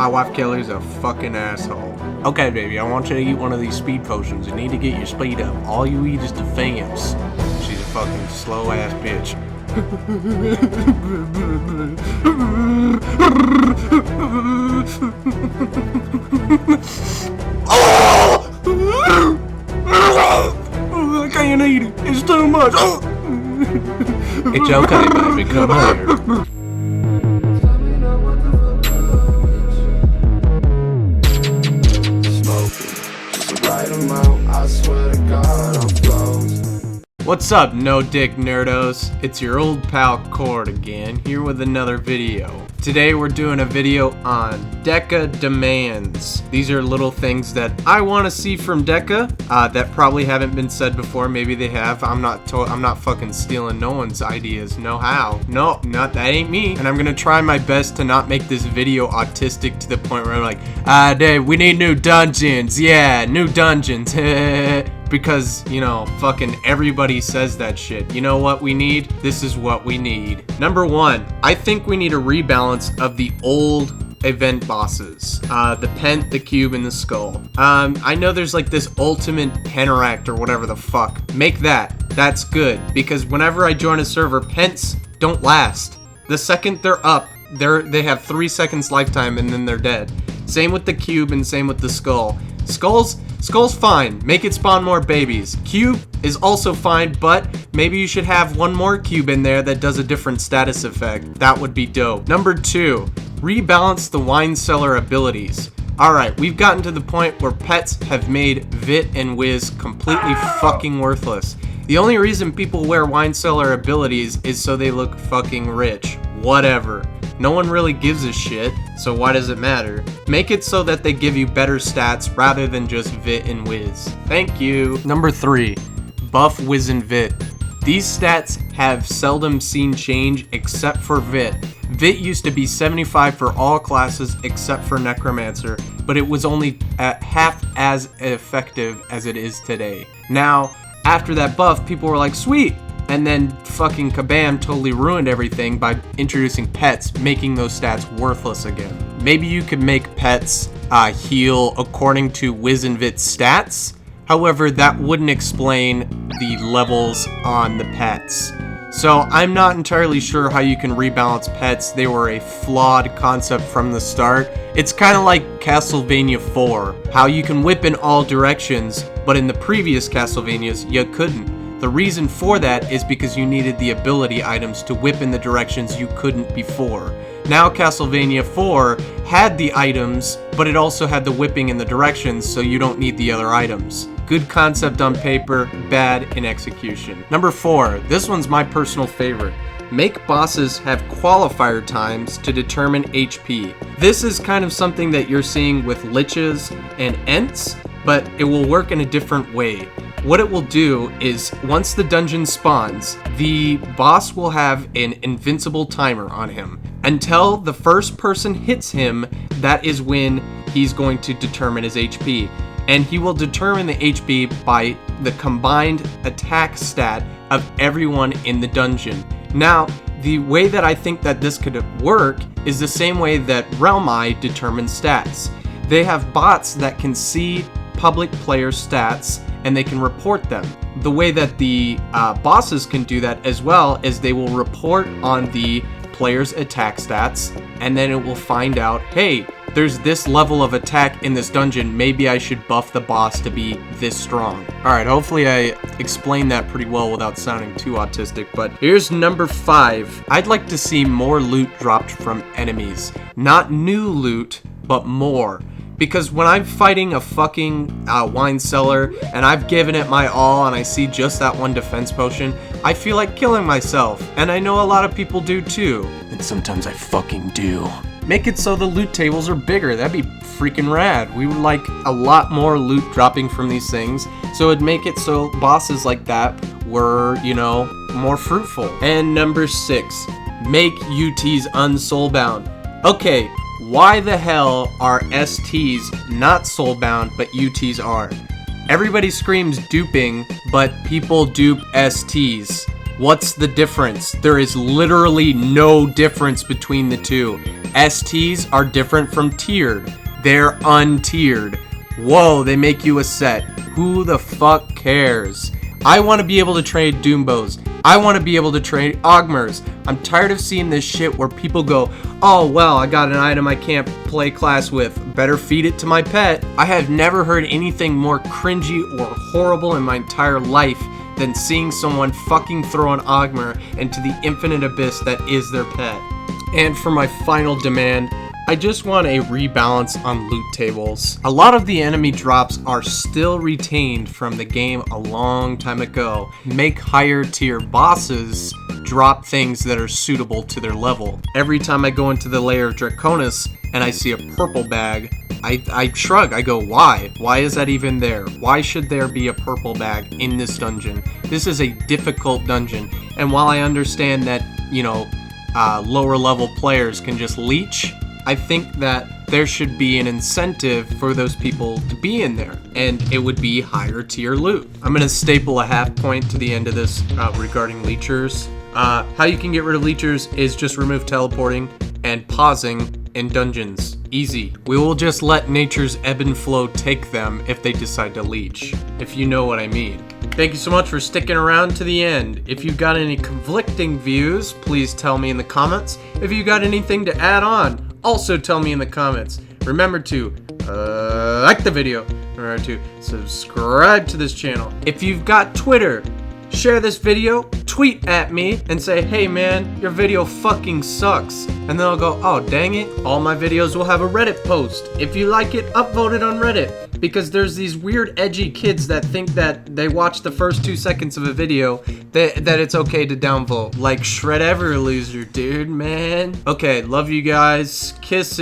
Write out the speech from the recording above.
My wife Kelly's a fucking asshole. Okay, baby, I want you to eat one of these speed potions. You need to get your speed up. All you eat is defense. She's a fucking slow ass bitch. I can't eat it. It's too much. It's okay, baby. Come here. What's up, no dick nerdos? It's your old pal Cord again, here with another video. Today we're doing a video on DECA Demands. These are little things that I want to see from DECA that probably haven't been said before. Maybe they have. I'm not fucking stealing no one's ideas. No how. No, that ain't me. And I'm gonna try my best to not make this video autistic to the point where I'm like, dude, we need new dungeons. Yeah, new dungeons. Because, you know, fucking everybody says that shit. You know what we need? This is what we need. Number one, I think we need a rebalance of the old event bosses. The Pent, the Cube, and the Skull. I know there's like this ultimate Penteract or whatever the fuck. Make that. That's good. Because whenever I join a server, Pents don't last. The second they're up, they have 3 seconds lifetime and then they're dead. Same with the Cube and same with the Skull. Skull's fine. Make it spawn more babies. Cube is also fine, but maybe you should have one more cube in there that does a different status effect. That would be dope. Number two, rebalance the wine cellar abilities. Alright, we've gotten to the point where pets have made Vit and Wiz completely fucking worthless. The only reason people wear wine cellar abilities is so they look fucking rich. Whatever. No one really gives a shit, so why does it matter? Make it so that they give you better stats rather than just Vit and Wiz. Thank you. Number three, buff Wiz and Vit. These stats have seldom seen change except for Vit. Vit used to be 75 for all classes except for Necromancer, but it was only at half as effective as it is today. Now, after that buff, people were like, sweet! And then fucking Kabam totally ruined everything by introducing pets, making those stats worthless again. Maybe you could make pets heal according to Wiz and Vit's stats. However, that wouldn't explain the levels on the pets. So I'm not entirely sure how you can rebalance pets. They were a flawed concept from the start. It's kind of like Castlevania 4, how you can whip in all directions, but in the previous Castlevanias, you couldn't. The reason for that is because you needed the ability items to whip in the directions you couldn't before. Now Castlevania 4 had the items, but it also had the whipping in the directions, so you don't need the other items. Good concept on paper, bad in execution. Number four, this one's my personal favorite. Make bosses have qualifier times to determine HP. This is kind of something that you're seeing with liches and ents, but it will work in a different way. What it will do is, once the dungeon spawns, the boss will have an invincible timer on him. Until the first person hits him, that is when he's going to determine his HP. And he will determine the HP by the combined attack stat of everyone in the dungeon. Now, the way that I think that this could work is the same way that Realmeye determines stats. They have bots that can see public player stats and they can report them. The way that the bosses can do that as well is they will report on the player's attack stats, and then it will find out, hey, there's this level of attack in this dungeon, maybe I should buff the boss to be this strong. Alright, hopefully I explained that pretty well without sounding too autistic, but here's number five. I'd like to see more loot dropped from enemies. Not new loot, but more. Because when I'm fighting a fucking wine cellar and I've given it my all and I see just that one defense potion, I feel like killing myself. And I know a lot of people do too. And sometimes I fucking do. Make it so the loot tables are bigger. That'd be freaking rad. We would like a lot more loot dropping from these things. So it'd make it so bosses like that were, you know, more fruitful. And number six, make UTs unsoulbound. Okay. Why the hell are STs not soulbound, but UTs are? Everybody screams duping, but people dupe STs. What's the difference? There is literally no difference between the two. STs are different from tiered. They're untiered. Whoa, they make you a set. Who the fuck cares? I want to be able to trade Doombos. I want to be able to trade Ogmers. I'm tired of seeing this shit where people go, oh well, I got an item I can't play class with. Better feed it to my pet. I have never heard anything more cringy or horrible in my entire life than seeing someone fucking throw an Ogmer into the infinite abyss that is their pet. And for my final demand, I just want a rebalance on loot tables. A lot of the enemy drops are still retained from the game a long time ago. Make higher tier bosses drop things that are suitable to their level. Every time I go into the lair of Draconis and I see a purple bag, I shrug. I go, why? Why is that even there? Why should there be a purple bag in this dungeon? This is a difficult dungeon. And while I understand that, you know, lower level players can just leech, I think that there should be an incentive for those people to be in there, and it would be higher tier loot. I'm gonna staple a half point to the end of this regarding leechers. How you can get rid of leechers is just remove teleporting and pausing in dungeons. Easy. We will just let nature's ebb and flow take them if they decide to leech, if you know what I mean. Thank you so much for sticking around to the end. If you've got any conflicting views, please tell me in the comments. If you got anything to add on, also tell me in the comments. Remember to like the video. Remember to subscribe to this channel. If you've got Twitter, share this video, tweet at me, and say, hey man, your video fucking sucks. And then I'll go, oh dang it, all my videos will have a Reddit post. If you like it, upvote it on Reddit. Because there's these weird edgy kids that think that they watch the first 2 seconds of a video that it's okay to downvote. Like Shred Ever Loser, dude, man. Okay, love you guys. Kisses.